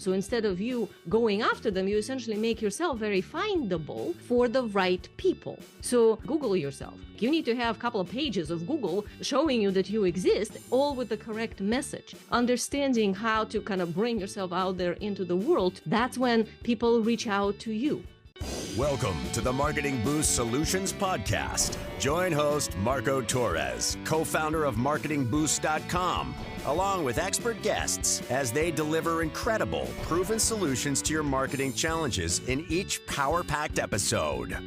So instead of you going after them, you essentially make yourself very findable for the right people. So Google yourself. You need to have a couple of pages of Google showing you that you exist, all with the correct message. Understanding how to kind of bring yourself out there into the world, that's when people reach out to you. Welcome to the Marketing Boost Solutions Podcast. Join host Marco Torres, co-founder of MarketingBoost.com, along with expert guests as they deliver incredible, proven solutions to your marketing challenges in each power-packed episode.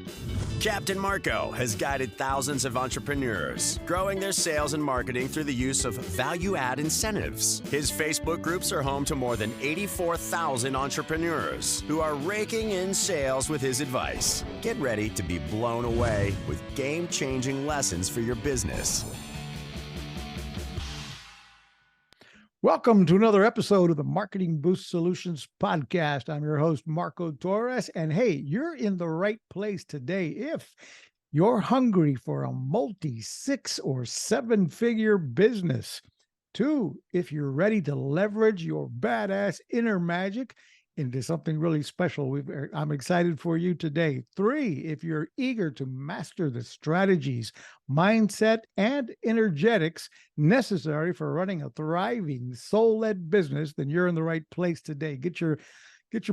Captain Marco has guided thousands of entrepreneurs, growing their sales and marketing through the use of value-add incentives. His Facebook groups are home to more than 84,000 entrepreneurs who are raking in sales with his advice. Get ready to be blown away with game-changing lessons for your business. Welcome to another episode of the Marketing Boost Solutions Podcast. I'm your host, Marco Torres. And hey, you're in the right place today if you're hungry for a multi-6 or 7-figure business. 2, if you're ready to leverage your badass inner magic into something really special. I'm excited for you today. 3, if you're eager to master the strategies, mindset, and energetics necessary for running a thriving soul-led business, then you're in the right place today. Get your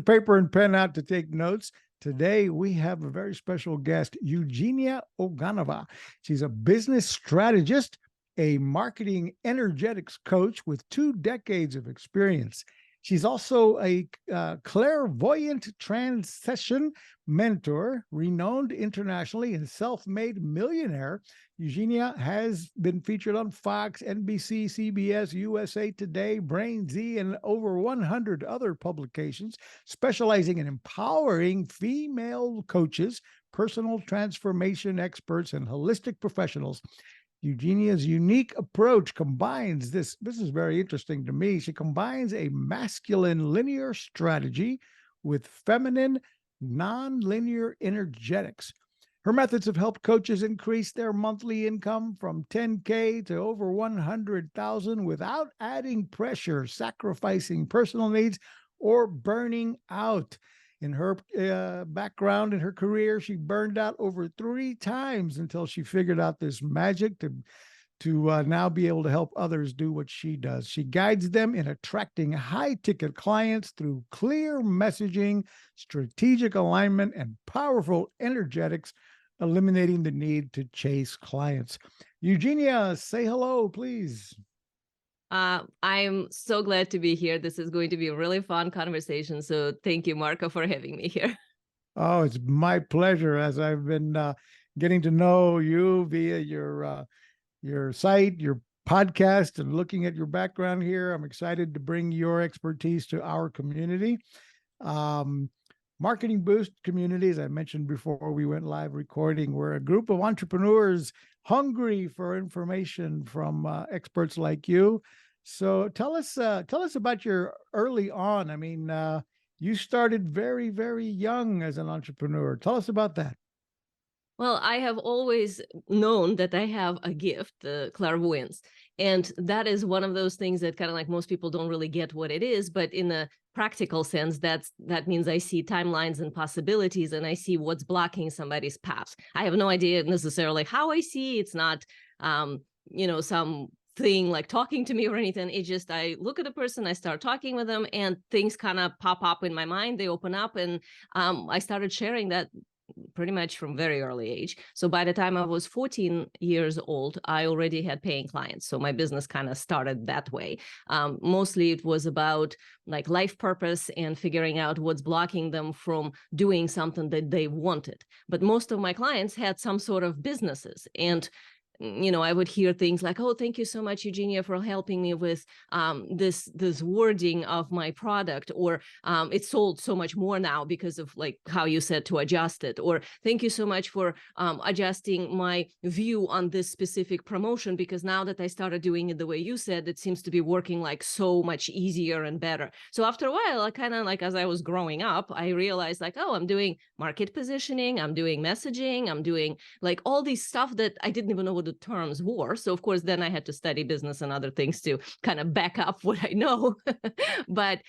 paper and pen out to take notes. Today, we have a very special guest, Eugenia Oganova. She's a business strategist, a marketing energetics coach with 2 decades of experience. She's also a clairvoyant transition mentor, renowned internationally and self-made millionaire. Eugenia has been featured on Fox, NBC, CBS, USA Today, Brain Z, and over 100 other publications, specializing in empowering female coaches, personal transformation experts, and holistic professionals. Eugenia's unique approach combines this is very interesting to me. She combines a masculine linear strategy with feminine nonlinear energetics. Her methods have helped coaches increase their monthly income from $10K to over $100,000 without adding pressure, sacrificing personal needs, or burning out. In her background, in her career, she burned out over 3 times until she figured out this magic to now be able to help others do what she does. She guides them in attracting high-ticket clients through clear messaging, strategic alignment, and powerful energetics, eliminating the need to chase clients. Eugenia, say hello, please. I'm so glad to be here. This is going to be a really fun conversation. So thank you, Marco, for having me here. Oh, it's my pleasure. As I've been getting to know you via your site, your podcast, and looking at your background here, I'm excited to bring your expertise to our community. Marketing Boost community, as I mentioned before we went live recording, we're a group of entrepreneurs hungry for information from experts like you. So tell us about your early on. I mean, you started very, very young as an entrepreneur. Tell us about that. Well, I have always known that I have a gift, the clairvoyance. And that is one of those things that kind of like most people don't really get what it is. But in a practical sense, that means I see timelines and possibilities, and I see what's blocking somebody's path. I have no idea necessarily how I see. It's not, some thing like talking to me or anything. It's just I look at a person, I start talking with them, and things kind of pop up in my mind. They open up, and I started sharing that pretty much from very early age. So by the time I was 14 years old, I already had paying clients. So my business kind of started that way. Mostly it was about like life purpose and figuring out what's blocking them from doing something that they wanted. But most of my clients had some sort of businesses, and I would hear things like, "Oh, thank you so much, Eugenia, for helping me with this wording of my product," or "It's sold so much more now because of like how you said to adjust it," or "Thank you so much for adjusting my view on this specific promotion because now that I started doing it the way you said, it seems to be working like so much easier and better." So after a while, I kind of like, as I was growing up, I realized like, oh, I'm doing market positioning, I'm doing messaging, I'm doing like all these stuff that I didn't even know what what the terms were. So of course, then I had to study business and other things to kind of back up what I know. But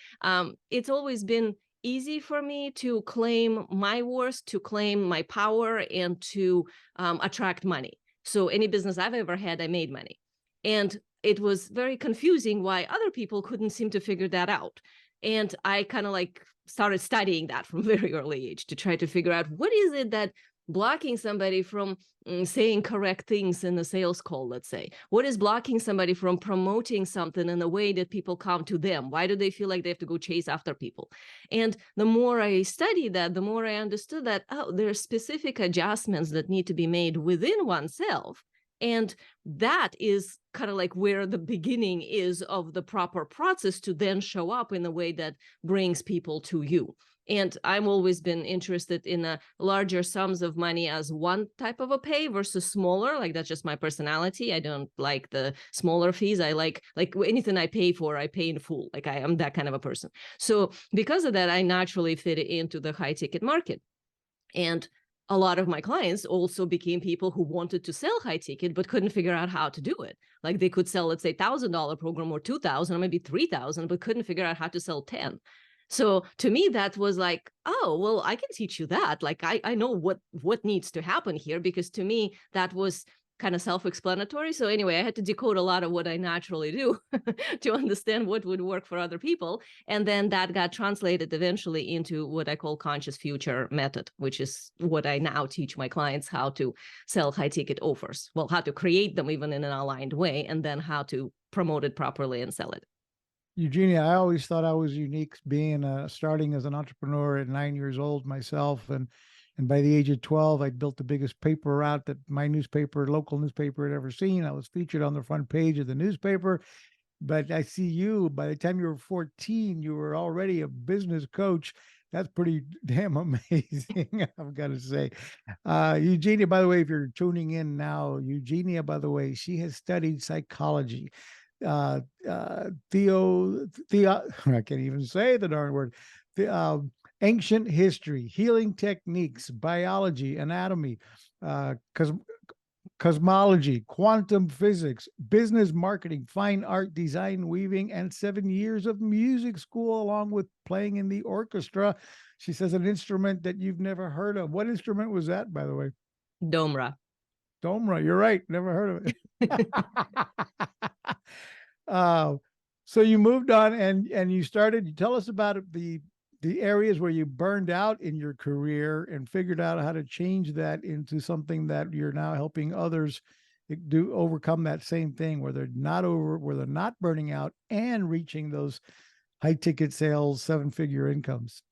it's always been easy for me to claim my worth, to claim my power, and to attract money. So any business I've ever had, I made money. And it was very confusing why other people couldn't seem to figure that out. And I kind of like started studying that from a very early age to try to figure out what is it that blocking somebody from saying correct things in the sales call, let's say. What is blocking somebody from promoting something in a way that people come to them? Why do they feel like they have to go chase after people? And the more I studied that, the more I understood that, oh, there are specific adjustments that need to be made within oneself. And that is kind of like where the beginning is of the proper process to then show up in a way that brings people to you. And I've always been interested in larger sums of money as one type of a pay versus smaller. Like that's just my personality. I don't like the smaller fees. I like anything I pay for, I pay in full. Like I am that kind of a person. So because of that, I naturally fit into the high ticket market. And a lot of my clients also became people who wanted to sell high ticket, but couldn't figure out how to do it. Like they could sell, let's say, $1,000 program or 2,000 or maybe 3,000, but couldn't figure out how to sell 10. So to me, that was like, oh, well, I can teach you that. Like, I know what needs to happen here, because to me, that was kind of self-explanatory. So anyway, I had to decode a lot of what I naturally do to understand what would work for other people. And then that got translated eventually into what I call conscious future method, which is what I now teach my clients, how to sell high ticket offers. Well, how to create them even in an aligned way, and then how to promote it properly and sell it. Eugenia, I always thought I was unique being starting as an entrepreneur at 9 years old myself. And by the age of 12, I built the biggest paper route that my newspaper, local newspaper, had ever seen. I was featured on the front page of the newspaper. But I see you, by the time you were 14, you were already a business coach. That's pretty damn amazing, I've got to say. Eugenia, by the way, if you're tuning in now, Eugenia, by the way, she has studied psychology. I can't even say the darn word. Ancient history, healing techniques, biology, anatomy, cosmology, quantum physics, business marketing, fine art, design, weaving, and 7 years of music school, along with playing in the orchestra. She says an instrument that you've never heard of. What instrument was that, by the way? Domra. Domra, you're right. Never heard of it. So you moved on and you started, tell us about the areas where you burned out in your career and figured out how to change that into something that you're now helping others overcome that same thing, where they're not burning out and reaching those high ticket sales, 7-figure incomes.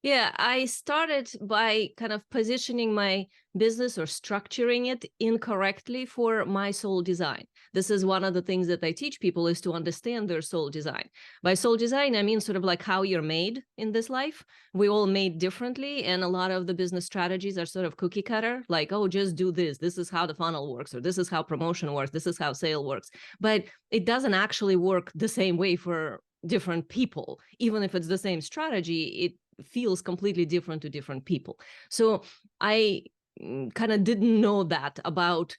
Yeah, I started by kind of positioning my business or structuring it incorrectly for my soul design. This is one of the things that I teach people, is to understand their soul design. By soul design, I mean sort of like how you're made in this life. We all made differently, and a lot of the business strategies are sort of cookie cutter, like, oh, just do this. This is how the funnel works, or this is how promotion works. This is how sale works. But it doesn't actually work the same way for different people. Even if it's the same strategy, it feels completely different to different people. So I kind of didn't know that about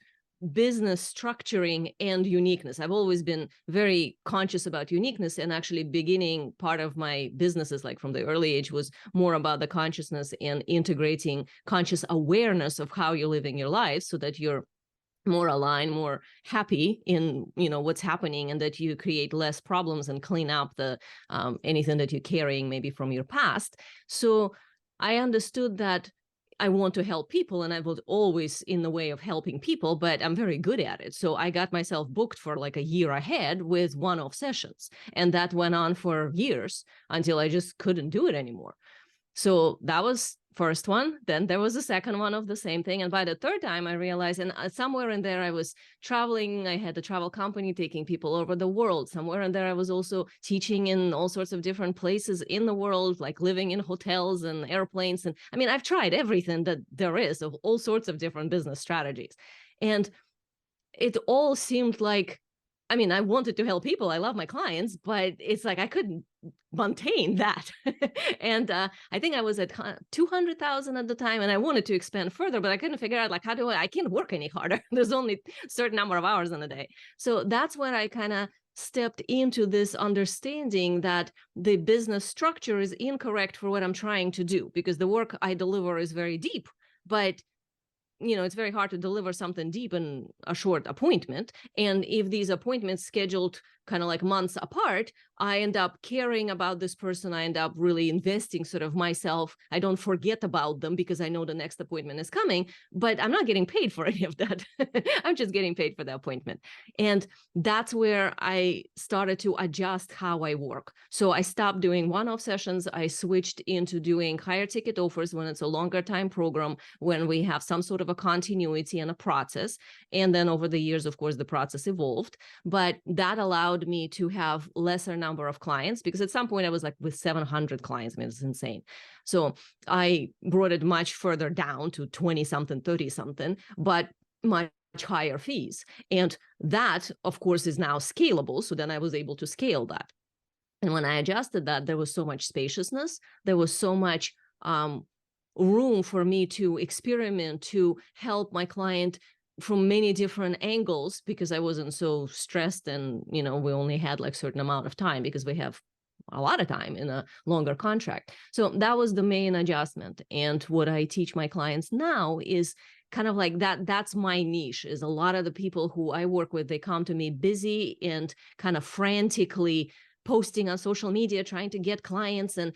business structuring and uniqueness. I've always been very conscious about uniqueness, and actually beginning part of my businesses, like from the early age, was more about the consciousness and integrating conscious awareness of how you're living your life, so that you're more aligned, more happy in what's happening, and that you create less problems and clean up the anything that you're carrying maybe from your past. So I understood that I want to help people, and I was always in the way of helping people, but I'm very good at it. So I got myself booked for like a year ahead with one-off sessions, and that went on for years until I just couldn't do it anymore. So that was first one. Then there was a second one of the same thing. And by the third time, I realized, and somewhere in there, I was traveling. I had a travel company taking people over the world. Somewhere in there, I was also teaching in all sorts of different places in the world, like living in hotels and airplanes. And I mean, I've tried everything that there is of all sorts of different business strategies. And it all seemed like, I mean, I wanted to help people. I love my clients, but it's like I couldn't maintain that. And I think I was at 200,000 at the time, and I wanted to expand further, but I couldn't figure out, like, I can't work any harder. There's only a certain number of hours in a day. So that's when I kind of stepped into this understanding that the business structure is incorrect for what I'm trying to do, because the work I deliver is very deep, but it's very hard to deliver something deep in a short appointment. And if these appointments scheduled kind of like months apart, I end up caring about this person. I end up really investing sort of myself. I don't forget about them because I know the next appointment is coming, but I'm not getting paid for any of that. I'm just getting paid for the appointment. And that's where I started to adjust how I work. So I stopped doing one-off sessions. I switched into doing higher ticket offers when it's a longer time program, when we have some sort of a continuity and a process. And then over the years, of course, the process evolved, but that allowed me to have lesser number of clients, because at some point I was like with 700 clients. I mean, it's insane. So I brought it much further down to 20 something, 30 something, but much higher fees. And that, of course, is now scalable. So then I was able to scale that. And when I adjusted that, there was so much spaciousness. There was so much room for me to experiment, to help my client from many different angles, because I wasn't so stressed. And, we only had like a certain amount of time, because we have a lot of time in a longer contract. So that was the main adjustment. And what I teach my clients now is kind of like that's my niche. Is a lot of the people who I work with, they come to me busy and kind of frantically posting on social media, trying to get clients. And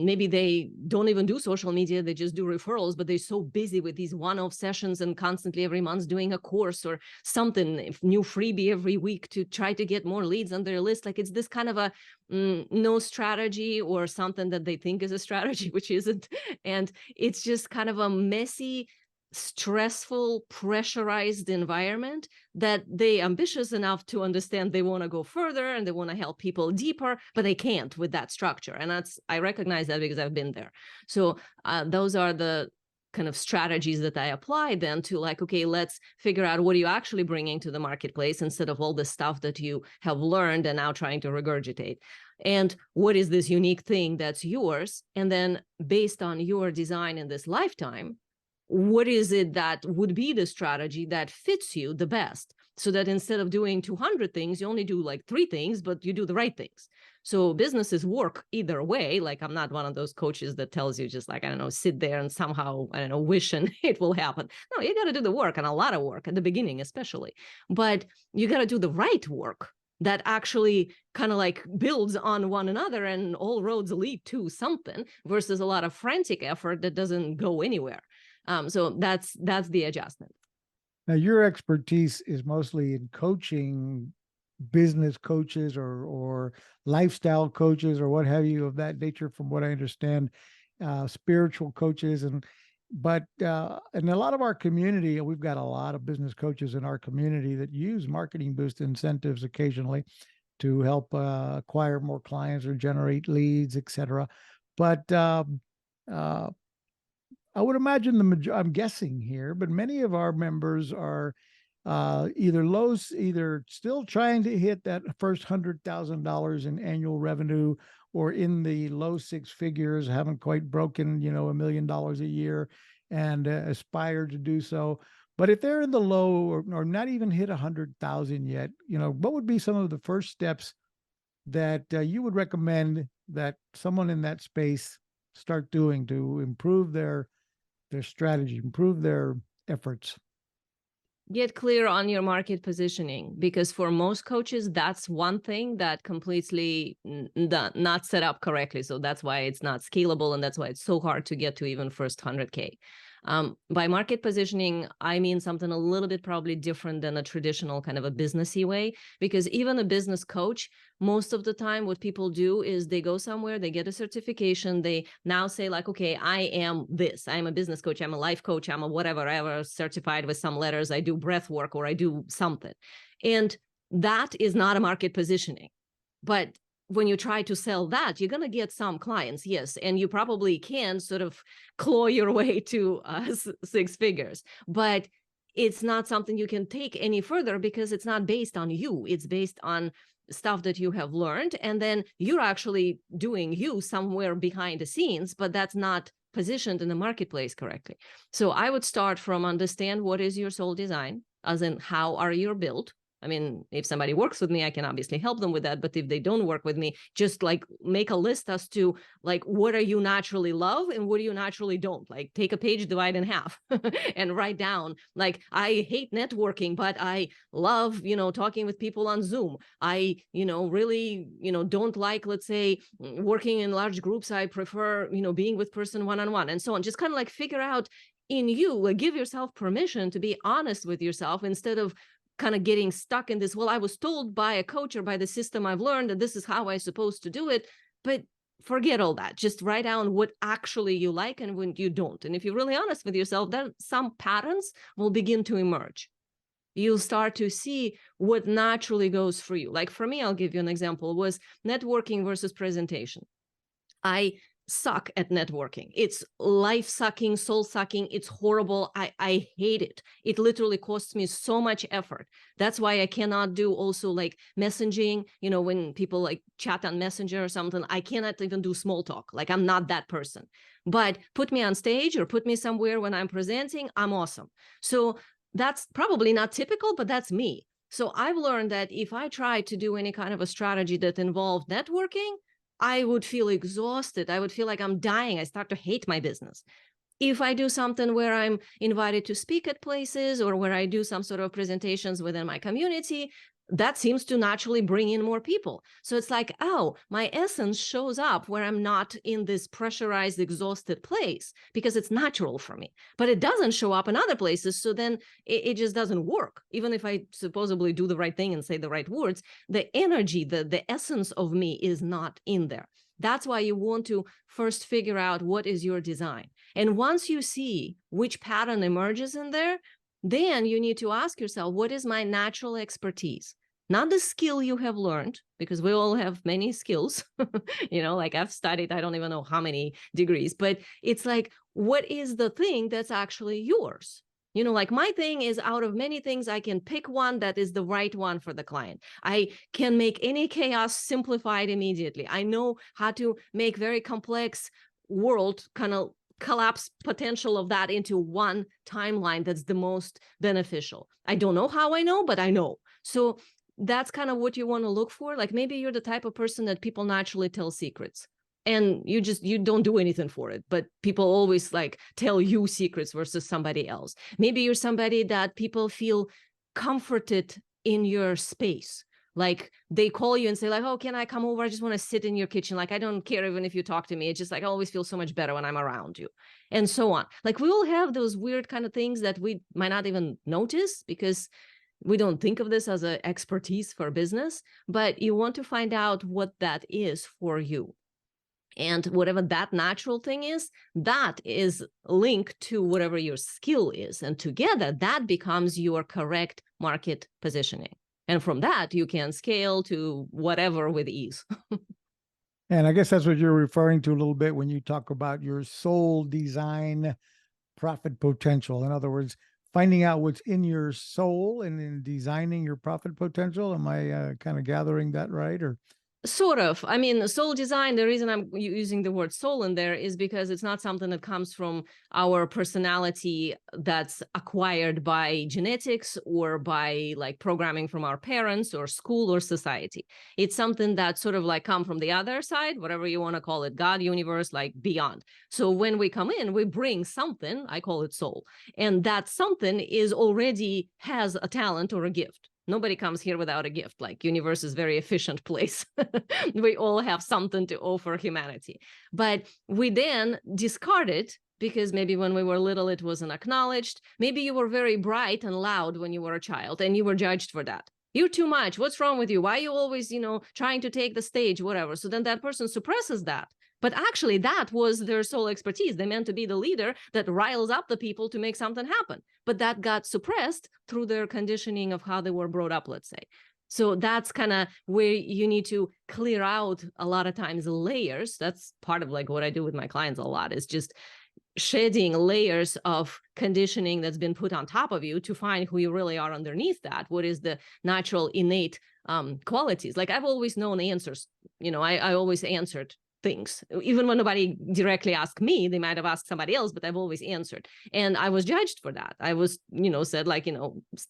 maybe they don't even do social media, they just do referrals, but they're so busy with these one-off sessions and constantly every month doing a course or something, new freebie every week to try to get more leads on their list. Like, it's this kind of a no strategy, or something that they think is a strategy, which isn't. And it's just kind of a messy, stressful, pressurized environment that they ambitious enough to understand they want to go further and they want to help people deeper, but they can't with that structure. And I recognize that because I've been there. So those are the kind of strategies that I apply then to, like, okay, let's figure out what are you actually bringing to the marketplace, instead of all the stuff that you have learned and now trying to regurgitate. And what is this unique thing that's yours? And then based on your design in this lifetime, what is it that would be the strategy that fits you the best, so that instead of doing 200 things, you only do like 3 things, but you do the right things. So businesses work either way. Like, I'm not one of those coaches that tells you just like, I don't know, sit there and somehow, I don't know, wish and it will happen. No, you got to do the work, and a lot of work at the beginning, especially. But you got to do the right work that actually kind of like builds on one another, and all roads lead to something, versus a lot of frantic effort that doesn't go anywhere. So that's the adjustment. Now, your expertise is mostly in coaching business coaches or lifestyle coaches or what have you of that nature, from what I understand, spiritual coaches. But in a lot of our community, we've got a lot of business coaches in our community that use marketing boost incentives occasionally to help acquire more clients or generate leads, etc. But I would imagine I'm guessing here, but many of our members are either still trying to hit that first $100,000 in annual revenue, or in the low 6 figures, haven't quite broken, $1 million a year, and aspire to do so. But if they're in the low or not even hit 100,000 yet, what would be some of the first steps that you would recommend that someone in that space start doing to improve their strategy, improve their efforts? Get clear on your market positioning, because for most coaches, that's one thing that completely not set up correctly. So that's why it's not scalable, and that's why it's so hard to get to even first 100K. By market positioning, I mean something a little bit probably different than a traditional kind of a businessy way, because even a business coach, most of the time what people do is they go somewhere, they get a certification, they now say like, okay, I am this, I'm a business coach, I'm a life coach, I'm a whatever, certified with some letters, I do breath work, or I do something. And that is not a market positioning. But when you try to sell that, you're going to get some clients, yes, and you probably can sort of claw your way to 6 figures, but it's not something you can take any further, because it's not based on you. It's based on stuff that you have learned, and then you're actually doing you somewhere behind the scenes, but that's not positioned in the marketplace correctly. So I would start from understand what is your soul design, as in how are you built. I mean, if somebody works with me, I can obviously help them with that. But if they don't work with me, just like make a list as to like, what are you naturally love and what do you naturally don't? Like take a page, divide in half and write down, like, I hate networking, but I love, talking with people on Zoom. I, really, don't like, let's say, working in large groups. I prefer, being with person one-on-one and so on. Just kind of like figure out in you, like give yourself permission to be honest with yourself instead of kind of getting stuck in this, well, I was told by a coach or by the system I've learned that this is how I'm supposed to do it. But forget all that. Just write down what actually you like and when you don't. And if you're really honest with yourself, then some patterns will begin to emerge. You'll start to see what naturally goes for you. Like for me, I'll give you an example, was networking versus presentation. I suck at networking. It's life-sucking, soul-sucking. It's horrible. I hate it. It literally costs me so much effort. That's why I cannot do also like messaging, when people like chat on Messenger or something, I cannot even do small talk. Like I'm not that person. But put me on stage or put me somewhere when I'm presenting, I'm awesome. So that's probably not typical, but that's me. So I've learned that if I try to do any kind of a strategy that involved networking, I would feel exhausted. I would feel like I'm dying. I start to hate my business. If I do something where I'm invited to speak at places or where I do some sort of presentations within my community, that seems to naturally bring in more people. So it's like, oh, my essence shows up where I'm not in this pressurized, exhausted place because it's natural for me. But it doesn't show up in other places. So then it just doesn't work. Even if I supposedly do the right thing and say the right words, the energy, the essence of me is not in there. That's why you want to first figure out what is your design. And once you see which pattern emerges in there, then you need to ask yourself, what is my natural expertise? Not the skill you have learned, because we all have many skills, like I've studied, I don't even know how many degrees, but it's like, what is the thing that's actually yours? Like my thing is out of many things, I can pick one that is the right one for the client. I can make any chaos simplified immediately. I know how to make very complex world kind of collapse potential of that into one timeline that's the most beneficial. I don't know how I know, but I know. So that's kind of what you want to look for. Like maybe you're the type of person that people naturally tell secrets and you don't do anything for it, but people always like tell you secrets versus somebody else. Maybe you're somebody that people feel comforted in your space. Like they call you and say like, oh, can I come over? I just want to sit in your kitchen. Like, I don't care even if you talk to me. It's just like, I always feel so much better when I'm around you and so on. Like we all have those weird kind of things that we might not even notice because we don't think of this as an expertise for business, but you want to find out what that is for you. And whatever that natural thing is, that is linked to whatever your skill is. And together that becomes your correct market positioning. And from that, you can scale to whatever with ease. And I guess that's what you're referring to a little bit when you talk about your soul design profit potential. In other words, finding out what's in your soul and in designing your profit potential. Am I kind of gathering that right? Or Sort of. I mean, soul design, the reason I'm using the word soul in there is because it's not something that comes from our personality that's acquired by genetics or by like programming from our parents or school or society. It's something that sort of like come from the other side, whatever you want to call it, God, universe, like beyond. So when we come in, we bring something, I call it soul. And that something is already has a talent or a gift. Nobody comes here without a gift. Like universe is a very efficient place. We all have something to offer humanity. But we then discard it because maybe when we were little, it wasn't acknowledged. Maybe you were very bright and loud when you were a child and you were judged for that. You're too much. What's wrong with you? Why are you always, trying to take the stage, whatever. So then that person suppresses that. But actually, that was their sole expertise. They meant to be the leader that riles up the people to make something happen. But that got suppressed through their conditioning of how they were brought up, let's say. So that's kind of where you need to clear out a lot of times layers. That's part of like what I do with my clients a lot is just shedding layers of conditioning that's been put on top of you to find who you really are underneath that. What is the natural innate qualities. Like I've always known answers. I always answered things. Even when nobody directly asked me, they might have asked somebody else, but I've always answered. And I was judged for that. I was, said like,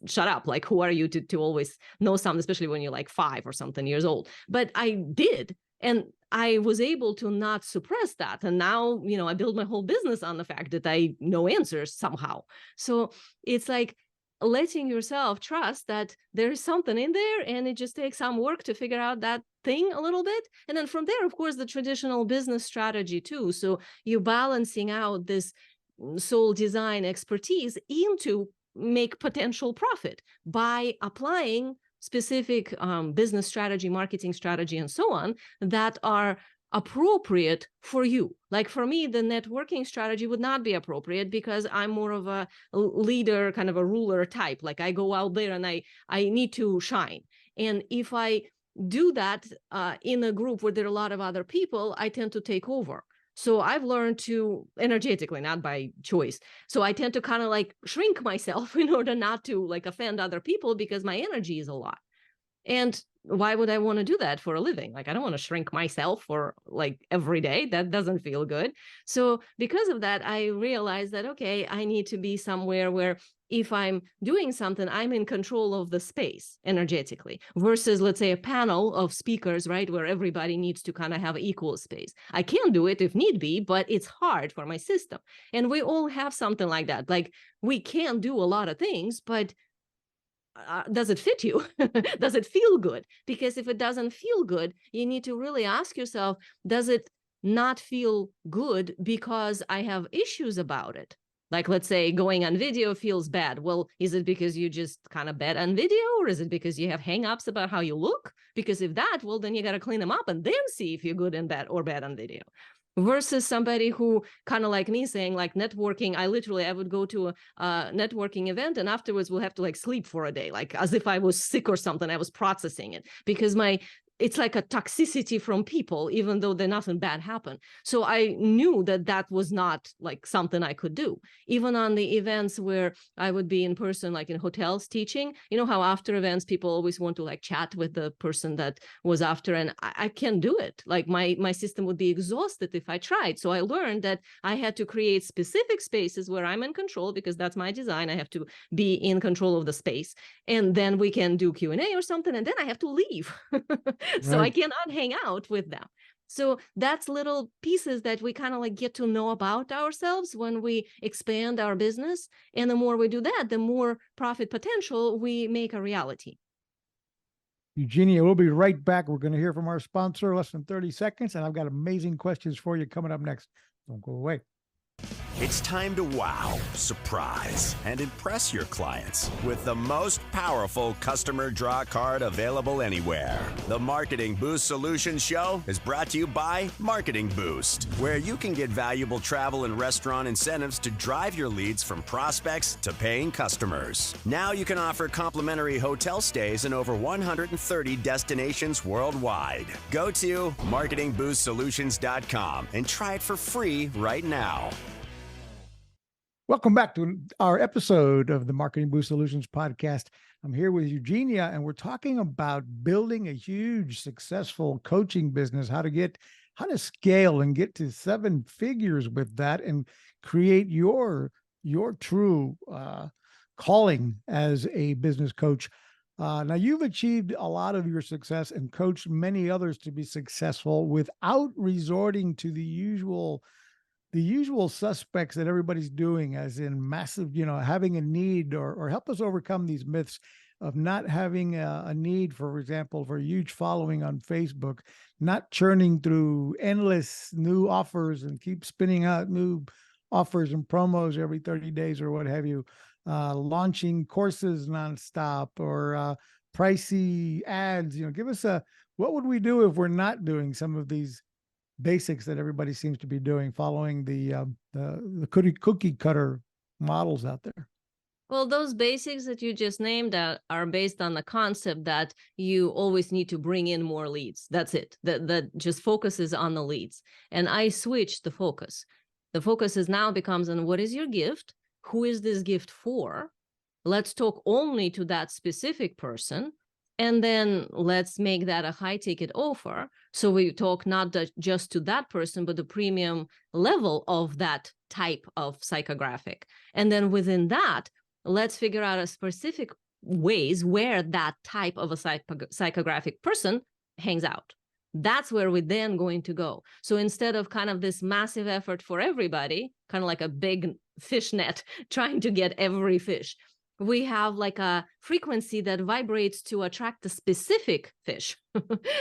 shut up. Like, who are you to always know something, especially when you're like 5 or something years old. But I did. And I was able to not suppress that. And now, I build my whole business on the fact that I know answers somehow. So it's like letting yourself trust that there's something in there, and it just takes some work to figure out that thing a little bit. And then from there, of course, the traditional business strategy too. So you're balancing out this soul design expertise into make potential profit by applying specific business strategy, marketing strategy, and so on that are appropriate for you. Like for me, the networking strategy would not be appropriate because I'm more of a leader, kind of a ruler type. Like I go out there and I need to shine. And if I do that in a group where there are a lot of other people, I tend to take over. So I've learned to energetically, not by choice. So I tend to kind of like shrink myself in order not to like offend other people because my energy is a lot. And why would I want to do that for a living? Like, I don't want to shrink myself for like every day. That doesn't feel good. So because of that, I realized that, okay, I need to be somewhere where if I'm doing something, I'm in control of the space energetically versus, let's say, a panel of speakers, right, where everybody needs to kind of have equal space. I can do it if need be, but it's hard for my system. And we all have something like that. Like we can do a lot of things, but does it fit you? Does it feel good? Because if it doesn't feel good, you need to really ask yourself, does it not feel good because I have issues about it? Like, let's say going on video feels bad. Well, is it because you just kind of bad on video, or is it because you have hangups about how you look? Because if that, well, then you got to clean them up and then see if you're good and bad or bad on video. Versus somebody who kind of like me saying like networking, I would go to a networking event and afterwards we'll have to like sleep for a day, like as if I was sick or something. I was processing it because it's like a toxicity from people, even though nothing bad happened. So I knew that was not like something I could do. Even on the events where I would be in person, like in hotels teaching, how after events, people always want to like chat with the person that was after, and I can't do it. Like my system would be exhausted if I tried. So I learned that I had to create specific spaces where I'm in control because that's my design. I have to be in control of the space. And then we can do Q&A or something. And then I have to leave. So I cannot hang out with them. So that's little pieces that we kind of like get to know about ourselves when we expand our business. And the more we do that, the more profit potential we make a reality. Eugenia, we'll be right back. We're going to hear from our sponsor less than 30 seconds. And I've got amazing questions for you coming up next. Don't go away. It's time to wow, surprise, and impress your clients with the most powerful customer draw card available anywhere. The Marketing Boost Solutions Show is brought to you by Marketing Boost, where you can get valuable travel and restaurant incentives to drive your leads from prospects to paying customers. Now you can offer complimentary hotel stays in over 130 destinations worldwide. Go to marketingboostsolutions.com and try it for free right now. Welcome back to our episode of the Marketing Boost Solutions podcast. I'm here with Eugenia, and we're talking about building a huge, successful coaching business, how to scale and get to 7 figures with that and create your true calling as a business coach. Now, you've achieved a lot of your success and coached many others to be successful without resorting to the usual suspects that everybody's doing, as in massive, having a need, or help us overcome these myths of not having a need, for example, for a huge following on Facebook, not churning through endless new offers and keep spinning out new offers and promos every 30 days or what have you, launching courses nonstop or pricey ads. Give us what would we do if we're not doing some of these basics that everybody seems to be doing, following the cookie cutter models out there? Well, those basics that you just named are based on the concept that you always need to bring in more leads. That's it. That just focuses on the leads. And I switched the focus. The focus now becomes on what is your gift? Who is this gift for? Let's talk only to that specific person. And then let's make that a high ticket offer. So we talk not just to that person, but the premium level of that type of psychographic. And then within that, let's figure out a specific ways where that type of a psychographic person hangs out. That's where we're then going to go. So instead of kind of this massive effort for everybody, kind of like a big fish net trying to get every fish, we have like a frequency that vibrates to attract a specific fish.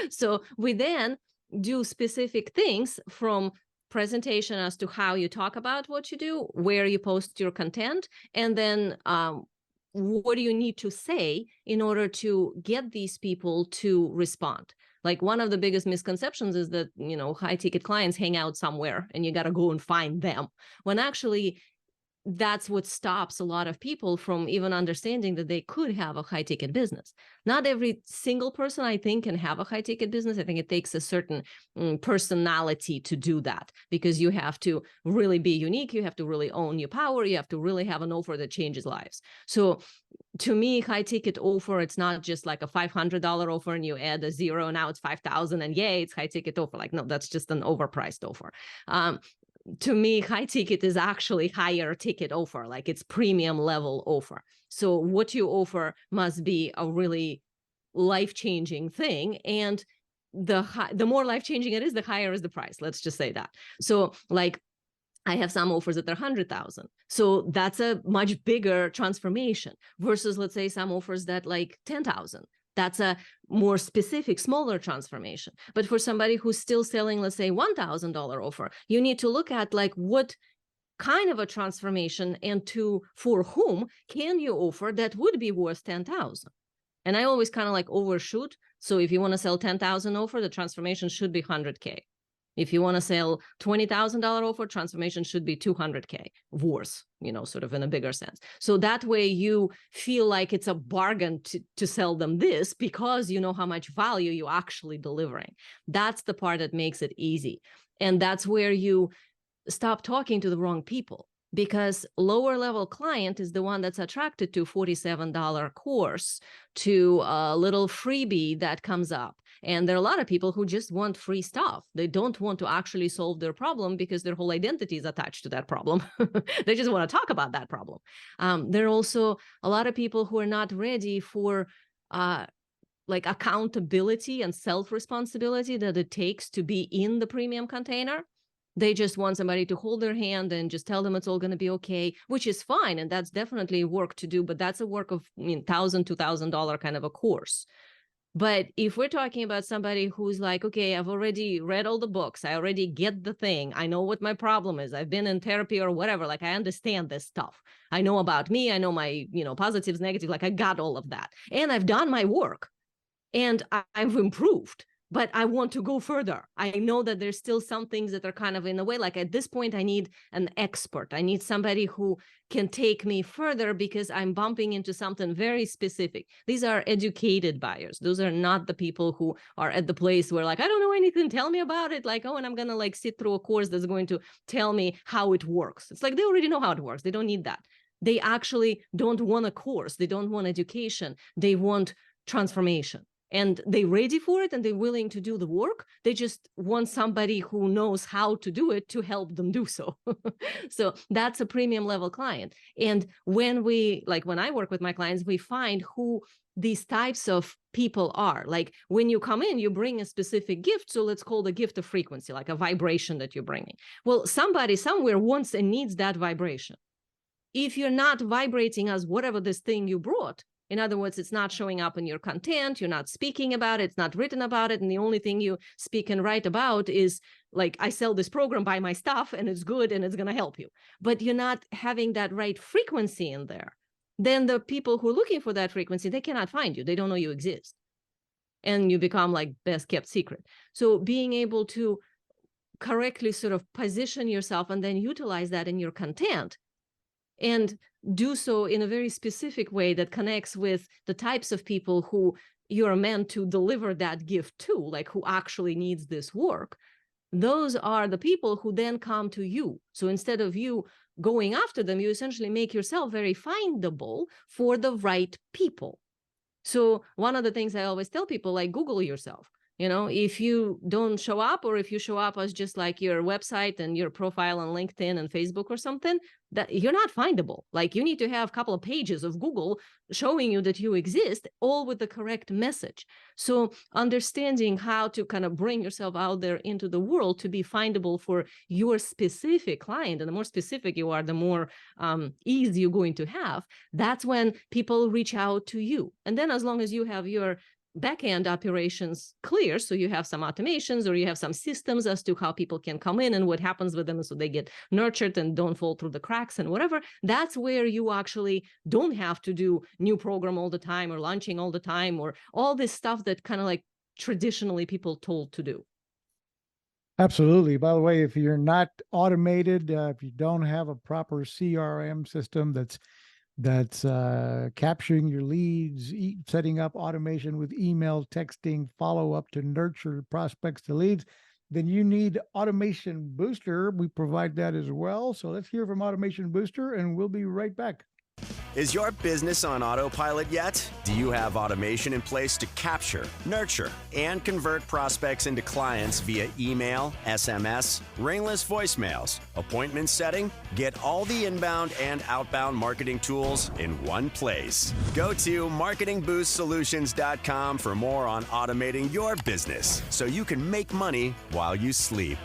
So we then do specific things, from presentation as to how you talk about what you do, where you post your content, and then what do you need to say in order to get these people to respond. Like, one of the biggest misconceptions is that, high ticket clients hang out somewhere and you got to go and find them, when actually that's what stops a lot of people from even understanding that they could have a high ticket business. Not every single person, I think, can have a high ticket business. I think it takes a certain personality to do that, because you have to really be unique. You have to really own your power. You have to really have an offer that changes lives. So to me, high ticket offer, it's not just like a $500 offer and you add a zero, now it's 5,000 and yay, it's high ticket offer. Like, no, that's just an overpriced offer. To me, high ticket is actually higher ticket offer, like it's premium level offer. So what you offer must be a really life-changing thing. And the more life-changing it is, the higher is the price. Let's just say that. So like, I have some offers that are 100,000. So that's a much bigger transformation versus, let's say, some offers that like 10,000. That's a more specific, smaller transformation. But for somebody who's still selling, let's say, $1,000 offer, you need to look at like what kind of a transformation and for whom can you offer that would be worth 10,000. And I always kind of like overshoot. So if you want to sell 10,000 offer, the transformation should be 100K. If you want to sell $20,000 offer, transformation should be 200K worth, sort of in a bigger sense. So that way you feel like it's a bargain to sell them this, because you know how much value you're actually delivering. That's the part that makes it easy. And that's where you stop talking to the wrong people, because lower level client is the one that's attracted to $47 course, to a little freebie that comes up. And there are a lot of people who just want free stuff. They don't want to actually solve their problem because their whole identity is attached to that problem. They just want to talk about that problem. There are also a lot of people who are not ready for like accountability and self-responsibility that it takes to be in the premium container. They just want somebody to hold their hand and just tell them it's all going to be okay, which is fine. And that's definitely work to do, but that's a work of $1,000, $2,000 kind of a course. But if we're talking about somebody who's like, okay, I've already read all the books, I already get the thing, I know what my problem is, I've been in therapy or whatever, like I understand this stuff. I know about me, I know my, positives, negatives, like I got all of that. And I've done my work and I've improved. But I want to go further. I know that there's still some things that are kind of in the way. Like at this point, I need an expert. I need somebody who can take me further, because I'm bumping into something very specific. These are educated buyers. Those are not the people who are at the place where like, I don't know anything, tell me about it. Like, oh, and I'm going to like sit through a course that's going to tell me how it works. It's like, they already know how it works. They don't need that. They actually don't want a course. They don't want education. They want transformation. And they're ready for it and they're willing to do the work. They just want somebody who knows how to do it to help them do so. So that's a premium level client. And when I work with my clients, we find who these types of people are. Like when you come in, you bring a specific gift. So let's call the gift a frequency, like a vibration that you're bringing. Well, somebody somewhere wants and needs that vibration. If you're not vibrating as whatever this thing you brought, in other words, it's not showing up in your content, you're not speaking about it, it's not written about it, and the only thing you speak and write about is like, I sell this program, buy my stuff, and it's good, and it's going to help you. But you're not having that right frequency in there. Then the people who are looking for that frequency, they cannot find you. They don't know you exist. And you become like best kept secret. So being able to correctly sort of position yourself and then utilize that in your content, and do so in a very specific way that connects with the types of people who you're meant to deliver that gift to, like who actually needs this work. Those are the people who then come to you. So instead of you going after them, you essentially make yourself very findable for the right people. So one of the things I always tell people, like, Google yourself. If you don't show up, or if you show up as just like your website and your profile on LinkedIn and Facebook or something, that you're not findable. Like, you need to have a couple of pages of Google showing you that you exist, all with the correct message. So understanding how to kind of bring yourself out there into the world to be findable for your specific client, and the more specific you are, the more ease you're going to have. That's when people reach out to you. And then as long as you have your backend operations clear, so you have some automations or you have some systems as to how people can come in and what happens with them, so they get nurtured and don't fall through the cracks and whatever, that's where you actually don't have to do new program all the time or launching all the time or all this stuff that kind of like traditionally people told to do. Absolutely. By the way, if you're not automated, if you don't have a proper CRM system that's capturing your leads, setting up automation with email, texting, follow-up to nurture prospects to leads, then you need Automation Booster. We provide that as well. So let's hear from Automation Booster, and we'll be right back. Is your business on autopilot yet? Do you have automation in place to capture, nurture, and convert prospects into clients via email, SMS, ringless voicemails, appointment setting? Get all the inbound and outbound marketing tools in one place. Go to marketingboostsolutions.com for more on automating your business so you can make money while you sleep.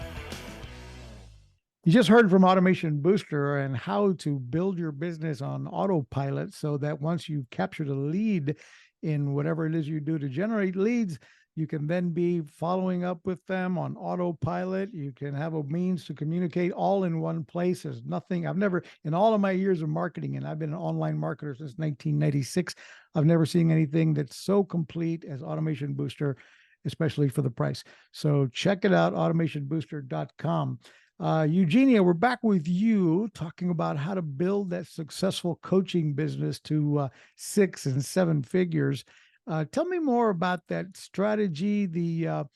You just heard from Automation Booster and how to build your business on autopilot so that once you capture the lead in whatever it is you do to generate leads, you can then be following up with them on autopilot. You can have a means to communicate all in one place. There's nothing, I've never, in all of my years of marketing, and I've been an online marketer since 1996, I've never seen anything that's so complete as Automation Booster, especially for the price. So check it out, automationbooster.com. Eugenia, we're back with you talking about how to build that successful coaching business to 6 and 7 figures. Tell me more about that strategy, the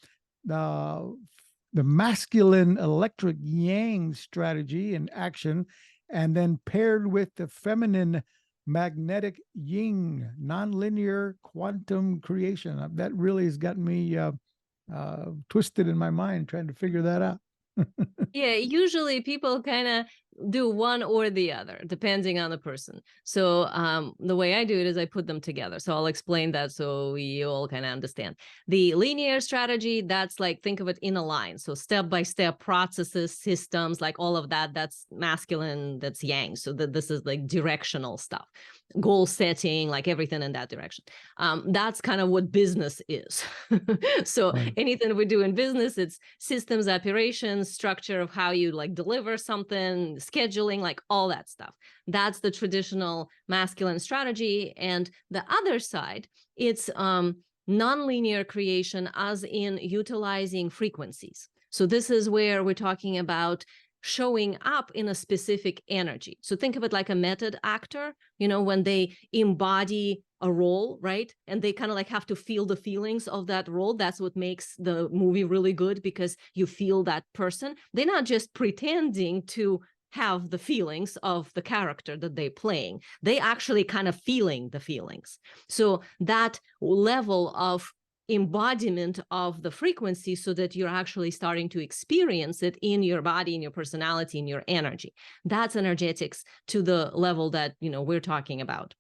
masculine electric yang strategy in action, and then paired with the feminine magnetic yin, nonlinear quantum creation. That really has gotten me twisted in my mind trying to figure that out. Yeah, usually people kind of do one or the other, depending on the person. So the way I do it is I put them together. So I'll explain that so you all kind of understand. The linear strategy, that's like, think of it in a line. So step-by-step processes, systems, like all of that, that's masculine, that's yang. So this is like directional stuff, goal setting, like everything in that direction. That's kind of what business is. So anything we do in business, it's systems, operations, structure of how you like deliver something, scheduling, like all that stuff. That's the traditional masculine strategy. And the other side, it's nonlinear creation, as in utilizing frequencies. So this is where we're talking about showing up in a specific energy. So think of it like a method actor, when they embody a role, right? And they kind of like have to feel the feelings of that role. That's what makes the movie really good, because you feel that person. They're not just pretending to have the feelings of the character that they're playing. They actually kind of feeling the feelings. So that level of embodiment of the frequency, so that you're actually starting to experience it in your body, in your personality, in your energy. That's energetics to the level that, we're talking about.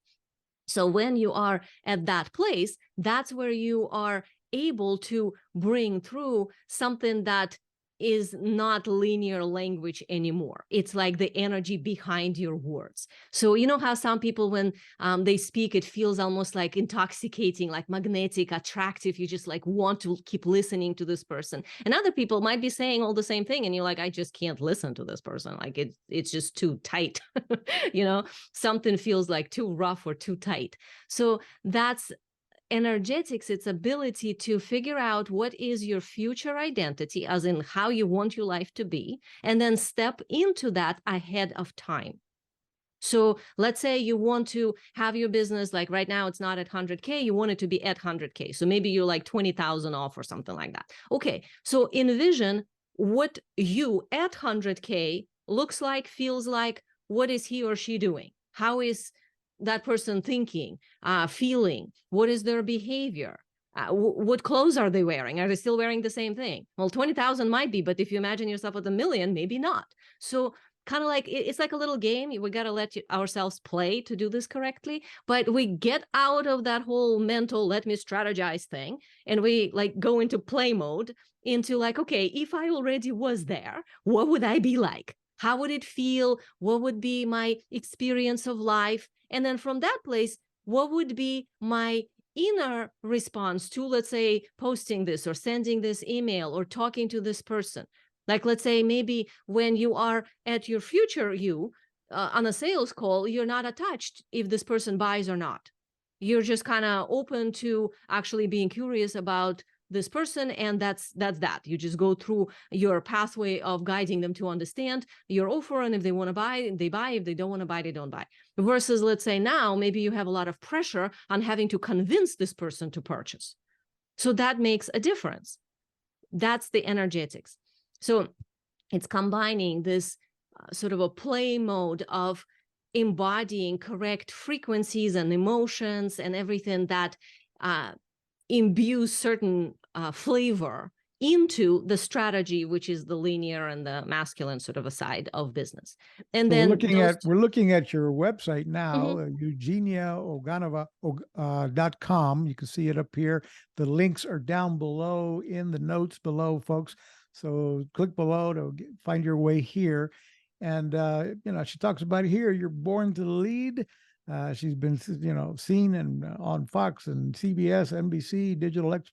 So when you are at that place, that's where you are able to bring through something that is not linear language anymore. It's like the energy behind your words. So you know how some people, when they speak, it feels almost like intoxicating, like magnetic, attractive. You just like want to keep listening to this person. And other people might be saying all the same thing, and you're like, I just can't listen to this person. Like it's just too tight. Something feels like too rough or too tight. So that's energetics, its ability to figure out what is your future identity, as in how you want your life to be, and then step into that ahead of time. So let's say you want to have your business, like right now it's not at 100K, you want it to be at 100K. So maybe you're like 20,000 off or something like that. Okay, so envision what you at 100K looks like, feels like. What is he or she doing? How is that person thinking, feeling? What is their behavior? What clothes are they wearing? Are they still wearing the same thing? Well, 20,000 might be, but if you imagine yourself with 1 million, maybe not. So kind of like, it's like a little game. We got to let ourselves play to do this correctly, but we get out of that whole mental, let me strategize thing. And we like go into play mode, into like, okay, if I already was there, what would I be like? How would it feel? What would be my experience of life? And then from that place, what would be my inner response to, let's say, posting this or sending this email or talking to this person? Like, let's say maybe when you are at your future you on a sales call, you're not attached if this person buys or not. You're just kind of open to actually being curious about this person, and that's that. You just go through your pathway of guiding them to understand your offer, and if they want to buy, they buy. If they don't want to buy, they don't buy. Versus, let's say now, maybe you have a lot of pressure on having to convince this person to purchase. So that makes a difference. That's the energetics. So it's combining this sort of a play mode of embodying correct frequencies and emotions and everything that imbues certain flavor into the strategy, which is the linear and the masculine sort of a side of business. And then we're looking at your website now, Eugenia Oganova .com. You can see it up here. The links are down below in the notes below, folks. So click below to find your way here. And, she talks about here, you're born to lead. She's been, seen and on Fox and CBS, NBC,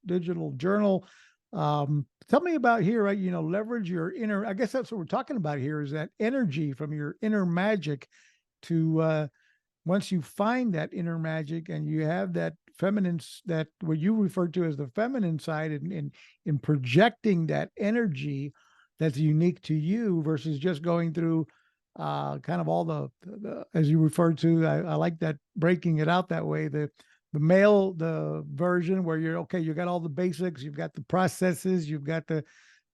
Digital Journal. Tell me about here, right? Leverage your inner, I guess that's what we're talking about here, is that energy from your inner magic to, once you find that inner magic and you have that feminine, that what you refer to as the feminine side, in projecting that energy that's unique to you versus just going through kind of all the as you referred to, I like that, breaking it out that way, the version where you're okay, you got all the basics, you've got the processes, you've got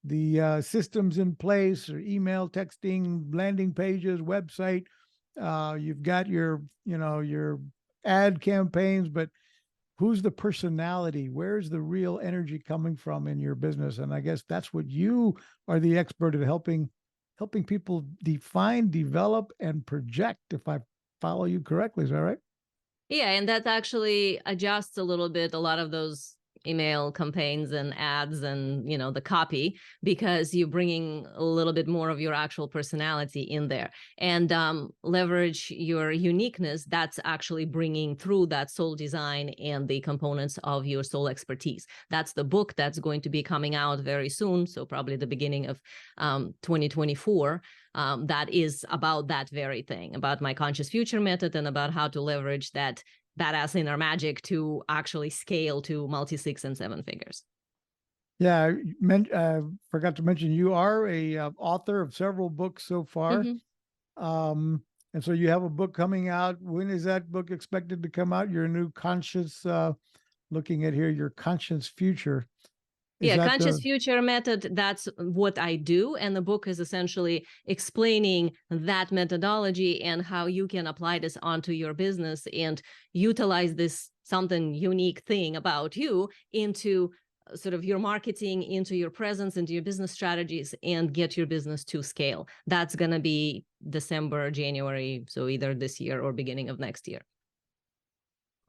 the systems in place, or email, texting, landing pages, website, you've got your ad campaigns, but who's the personality? Where's the real energy coming from in your business? And I guess that's what you are the expert at, helping people define, develop, and project, if I follow you correctly. Is that right? Yeah, and that actually adjusts a little bit a lot of those email campaigns and ads and the copy, because you're bringing a little bit more of your actual personality in there, and leverage your uniqueness. That's actually bringing through that soul design and the components of your soul expertise. That's the book that's going to be coming out very soon, so probably the beginning of 2024. That is about that very thing, about my conscious future method, and about how to leverage that badass inner magic to actually scale to multi-6 and 7 figures. Yeah, I forgot to mention you are a author of several books so far. And so you have a book coming out. When is that book expected to come out? Your new conscious, looking at here, your conscious future. Conscious future method, that's what I do. And the book is essentially explaining that methodology and how you can apply this onto your business and utilize this something unique thing about you into sort of your marketing, into your presence, into your business strategies, and get your business to scale. That's going to be December, January. So either this year or beginning of next year.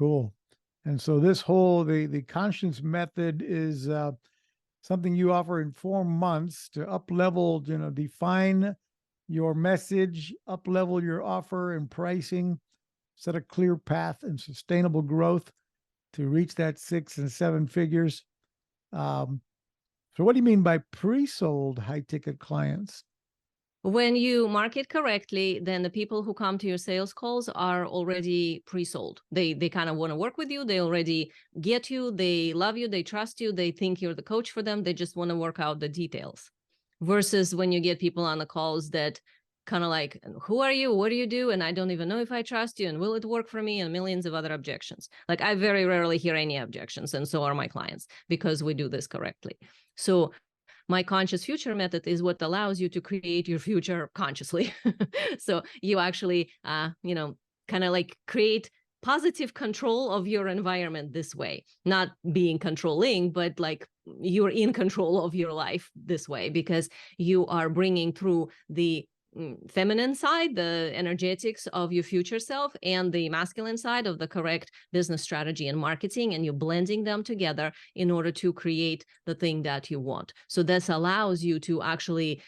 Cool. And so this whole, the conscious method is, something you offer in 4 months to up-level, define your message, up-level your offer and pricing, set a clear path and sustainable growth to reach that 6 and 7 figures. So what do you mean by pre-sold high-ticket clients? When you market correctly, then the people who come to your sales calls are already pre-sold. They kind of want to work with you. They already get you. They love you. They trust you. They think you're the coach for them. They just want to work out the details. Versus when you get people on the calls that kind of like, who are you? What do you do? And I don't even know if I trust you. And will it work for me? And millions of other objections. Like, I very rarely hear any objections. And so are my clients, because we do this correctly. So my conscious future method is what allows you to create your future consciously. So you actually, kind of like create positive control of your environment this way, not being controlling, but like you're in control of your life this way, because you are bringing through the feminine side, the energetics of your future self, and the masculine side of the correct business strategy and marketing, and you're blending them together in order to create the thing that you want. So this allows you to actually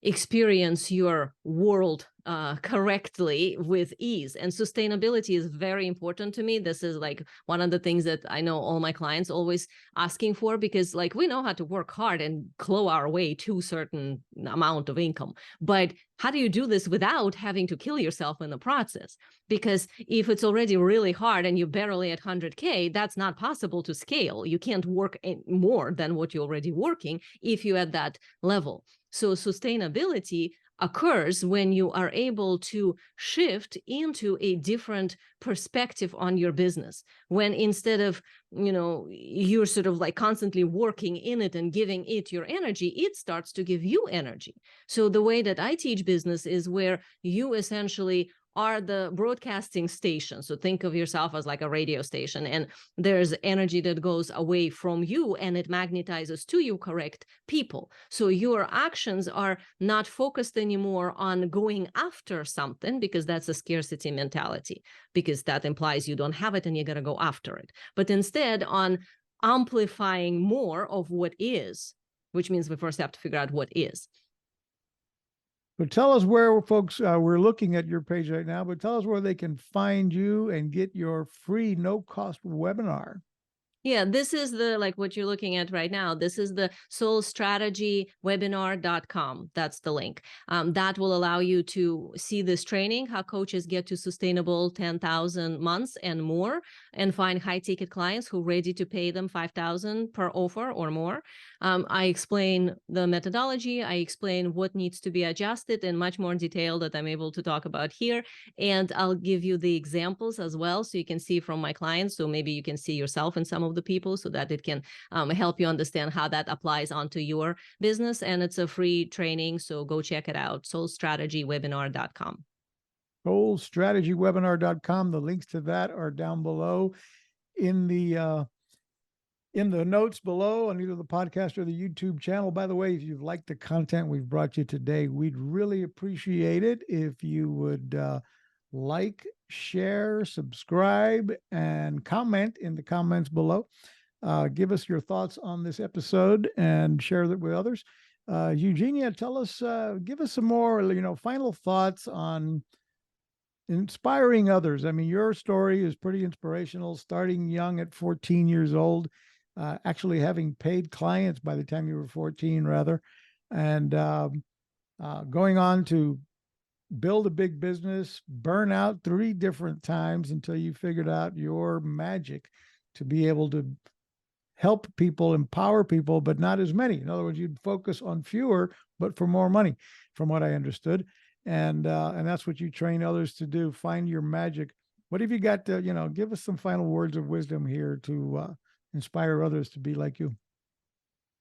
experience your world correctly with ease. And sustainability is very important to me. This is like one of the things that I know all my clients always asking for, because like we know how to work hard and claw our way to a certain amount of income. But how do you do this without having to kill yourself in the process? Because if it's already really hard and you're barely at 100K, that's not possible to scale. You can't work more than what you're already working if you're at that level. So sustainability occurs when you are able to shift into a different perspective on your business, when instead of, you're sort of like constantly working in it and giving it your energy, it starts to give you energy. So the way that I teach business is where you essentially are the broadcasting station. So think of yourself as like a radio station, and there's energy that goes away from you and it magnetizes to you correct people. So your actions are not focused anymore on going after something, because that's a scarcity mentality, because that implies you don't have it and you got to go after it. But instead on amplifying more of what is, which means we first have to figure out what is. So tell us where folks, we're looking at your page right now, but tell us where they can find you and get your free no-cost webinar. Yeah, this is the, like what you're looking at right now. This is the soulstrategywebinar.com. That's the link. That will allow you to see this training, how coaches get to sustainable 10,000 months and more, and find high ticket clients who are ready to pay them 5,000 per offer or more. I explain the methodology. I explain what needs to be adjusted in much more detail that I'm able to talk about here. And I'll give you the examples as well, so you can see from my clients. So maybe you can see yourself in some of the people, so that it can help you understand how that applies onto your business. And it's a free training, so go check it out, soulstrategywebinar.com. soulstrategywebinar.com. The links to that are down below in the notes below on either the podcast or the YouTube channel. By the way, if you've liked the content we've brought you today, we'd really appreciate it if you would like, share, subscribe, and comment in the comments below. Give us your thoughts on this episode and share that with others. Eugenia, tell us, give us some more, final thoughts on inspiring others. I mean, your story is pretty inspirational, starting young at 14 years old, actually having paid clients by the time you were 14, rather, and going on to build a big business, burn out 3 different times until you figured out your magic to be able to help people, empower people, but not as many. In other words, you'd focus on fewer, but for more money, from what I understood. And that's what you train others to do. Find your magic. What have you got to, give us some final words of wisdom here to inspire others to be like you?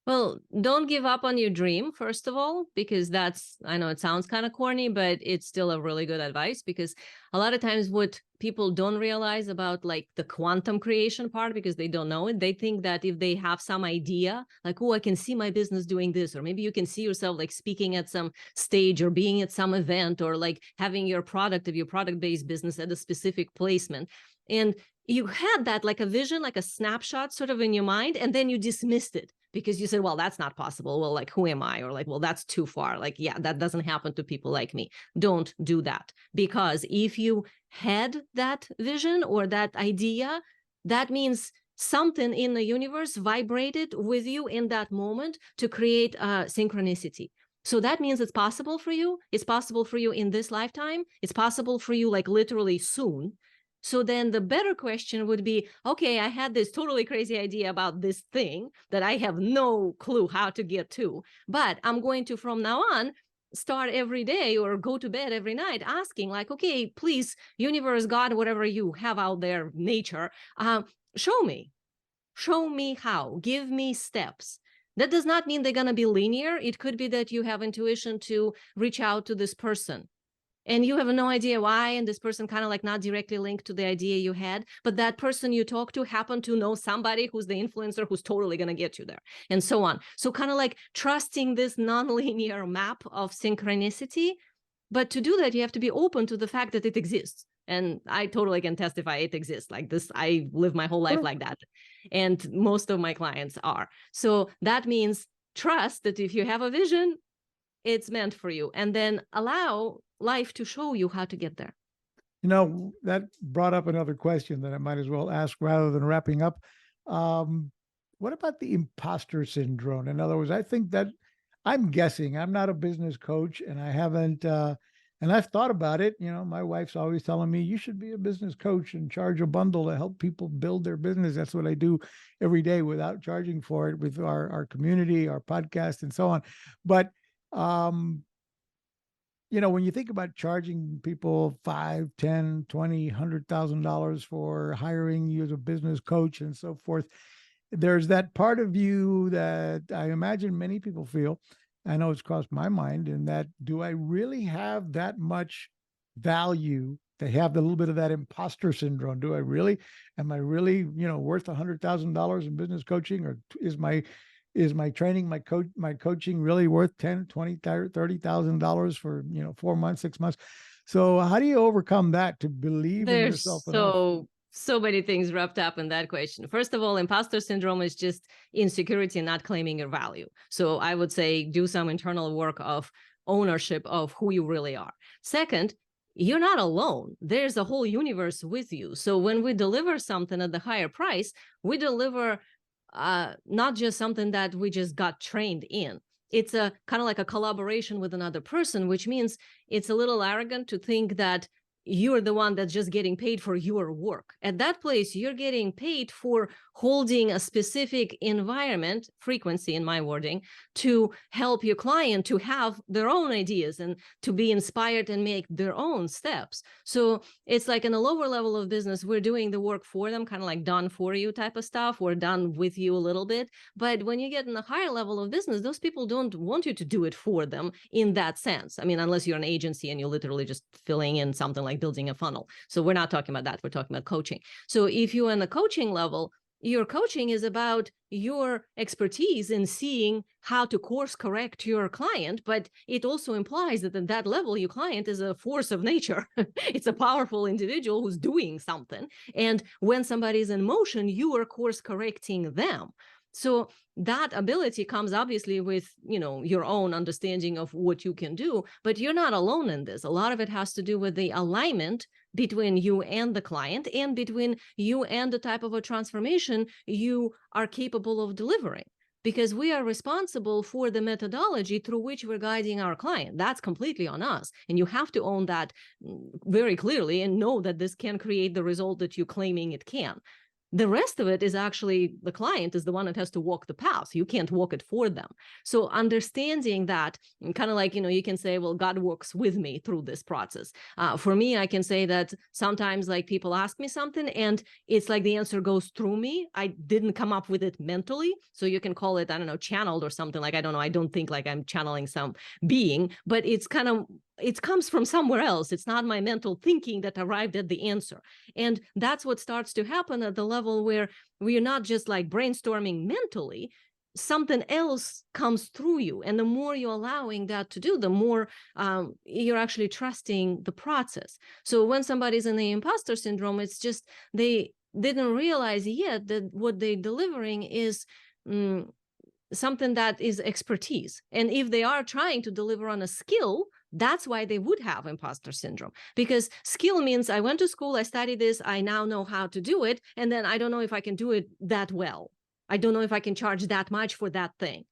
Well, don't give up on your dream, first of all, because that's, I know it sounds kind of corny, but it's still a really good advice, because a lot of times what people don't realize about like the quantum creation part, because they don't know it, they think that if they have some idea, like, oh, I can see my business doing this, or maybe you can see yourself like speaking at some stage or being at some event, or like having your product of your product-based business at a specific placement. And you had that like a vision, like a snapshot sort of in your mind, and then you dismissed it because you said, well, that's not possible. Well, like, who am I? Or like, well, that's too far. Like, yeah, that doesn't happen to people like me. Don't do that. Because if you had that vision or that idea, that means something in the universe vibrated with you in that moment to create a synchronicity. So that means it's possible for you. It's possible for you in this lifetime. It's possible for you like literally soon. So then the better question would be, okay, I had this totally crazy idea about this thing that I have no clue how to get to, but I'm going to, from now on, start every day or go to bed every night asking like, okay, please, universe, God, whatever you have out there, nature, show me how, give me steps. That does not mean they're going to be linear. It could be that you have intuition to reach out to this person. and you have no idea why, and this person kind of like not directly linked to the idea you had, but that person you talk to happened to know somebody who's the influencer who's totally going to get you there, and so on. So kind of like trusting this nonlinear map of synchronicity. But to do that, you have to be open to the fact that it exists. And I totally can testify it exists like this. I live my whole life like that. And most of my clients are. So that means trust that if you have a vision, it's meant for you, and then allow life to show you how to get there. That brought up another question that I might as well ask rather than wrapping up. What about the imposter syndrome? In other words, I think that I'm guessing, I'm not a business coach, and I haven't, and I've thought about it. My wife's always telling me, you should be a business coach and charge a bundle to help people build their business. That's what I do every day without charging for it with our community, our podcast, and so on. But when you think about charging people $5, $10, $20, $100,000 for hiring you as a business coach and so forth, there's that part of you that I imagine many people feel. I know it's crossed my mind, in that, do I really have that much value to have a little bit of that imposter syndrome? Am I really, worth $100,000 in business coaching, or is my training, my coaching really worth $10, $20, $30,000 for 4 months, 6 months? So how do you overcome that to believe in yourself enough? So many things wrapped up in that question. First of all, imposter syndrome is just insecurity, not claiming your value. So I would say do some internal work of ownership of who you really are. Second, you're not alone. There's a whole universe with you. So when we deliver something at the higher price, we deliver not just something that we just got trained in. It's a kind of like a collaboration with another person, which means it's a little arrogant to think that you're the one that's just getting paid for your work. At that place, you're getting paid for holding a specific environment, frequency in my wording, to help your client to have their own ideas and to be inspired and make their own steps. So it's like in a lower level of business, we're doing the work for them, kind of like done for you type of stuff. We're done with you a little bit. But when you get in a higher level of business, those people don't want you to do it for them in that sense. I mean, unless you're an agency and you're literally just filling in something like building a funnel. So we're not talking about that. We're talking about coaching. So if you're in the coaching level, your coaching is about your expertise in seeing how to course correct your client, but it also implies that at that level, your client is a force of nature. It's a powerful individual who's doing something. And when somebody's in motion, you are course correcting them. So that ability comes obviously with, your own understanding of what you can do, but you're not alone in this. A lot of it has to do with the alignment between you and the client, and between you and the type of a transformation you are capable of delivering. Because we are responsible for the methodology through which we're guiding our client. That's completely on us. And you have to own that very clearly and know that this can create the result that you're claiming it can. The rest of it is actually the client is the one that has to walk the path. You can't walk it for them. So understanding that, kind of like, you can say, well, God works with me through this process. For me, I can say that sometimes like people ask me something and it's like the answer goes through me. I didn't come up with it mentally. So you can call it, I don't know, channeled or something. Like, I don't know. I don't think like I'm channeling some being, but it's kind of, it comes from somewhere else. It's not my mental thinking that arrived at the answer. And that's what starts to happen at the level where we're not just like brainstorming mentally, something else comes through you. And the more you're allowing that to do, the more you're actually trusting the process. So when somebody's in the imposter syndrome, it's just they didn't realize yet that what they're delivering is something that is expertise. And if they are trying to deliver on a skill, that's why they would have imposter syndrome, because skill means I went to school, I studied this, I now know how to do it. And then I don't know if I can do it that well. I don't know if I can charge that much for that thing.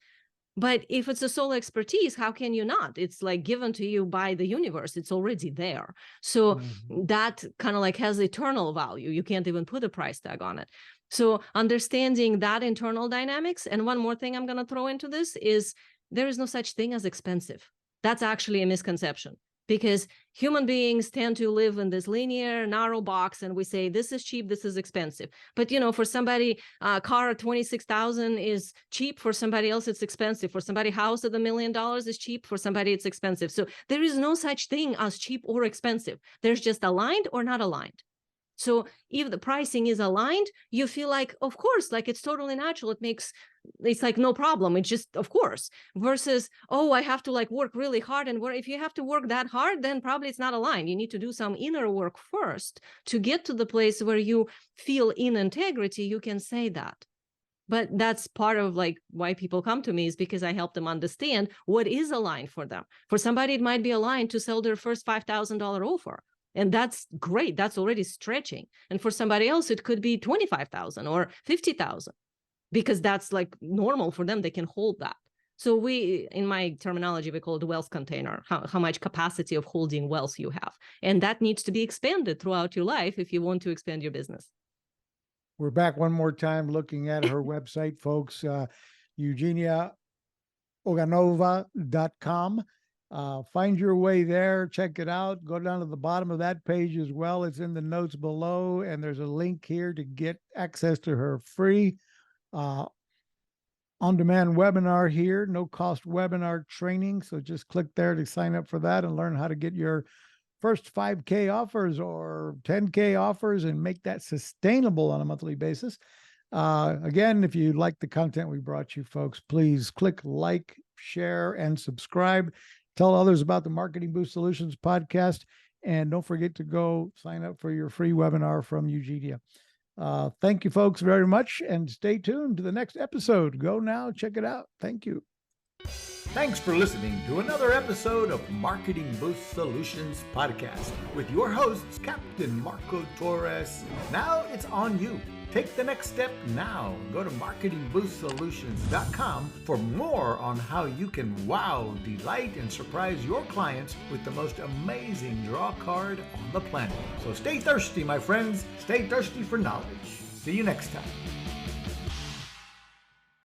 But if it's a sole expertise, how can you not? It's like given to you by the universe. It's already there. So that kind of like has eternal value. You can't even put a price tag on it. So understanding that internal dynamics. And one more thing I'm going to throw into this is there is no such thing as expensive. That's actually a misconception. because human beings tend to live in this linear, narrow box, and we say, this is cheap, this is expensive. But, for somebody, a car at $26,000 is cheap. For somebody else, it's expensive. For somebody, house at $1 million is cheap. For somebody, it's expensive. So there is no such thing as cheap or expensive. There's just aligned or not aligned. So if the pricing is aligned, you feel like, of course, like it's totally natural. It's like no problem. It's just, of course, versus, oh, I have to like work really hard. And if you have to work that hard, then probably it's not aligned. You need to do some inner work first to get to the place where you feel in integrity. You can say that. But that's part of like why people come to me, is because I help them understand what is aligned for them. For somebody, it might be aligned to sell their first $5,000 offer. And that's great. That's already stretching. And for somebody else, it could be 25,000 or 50,000, because that's like normal for them. They can hold that. So in my terminology, we call it a wealth container, how much capacity of holding wealth you have. And that needs to be expanded throughout your life if you want to expand your business. We're back one more time looking at her website, folks, Eugenia Oganova.com. Find your way there, check it out, go down to the bottom of that page as well. It's in the notes below, and there's a link here to get access to her free on-demand webinar here, no cost webinar training. So just click there to sign up for that and learn how to get your first 5K offers or 10K offers and make that sustainable on a monthly basis. Again, if you like the content we brought you, folks, please click like, share, and subscribe. Tell others about the Marketing Boost Solutions podcast. And don't forget to go sign up for your free webinar from Eugenia. Thank you, folks, very much. And stay tuned to the next episode. Go now, check it out. Thank you. Thanks for listening to another episode of Marketing Boost Solutions podcast with your hosts, Captain Marco Torres. Now it's on you. Take the next step now. Go to marketingboostsolutions.com for more on how you can wow, delight, and surprise your clients with the most amazing draw card on the planet. So stay thirsty, my friends. Stay thirsty for knowledge. See you next time.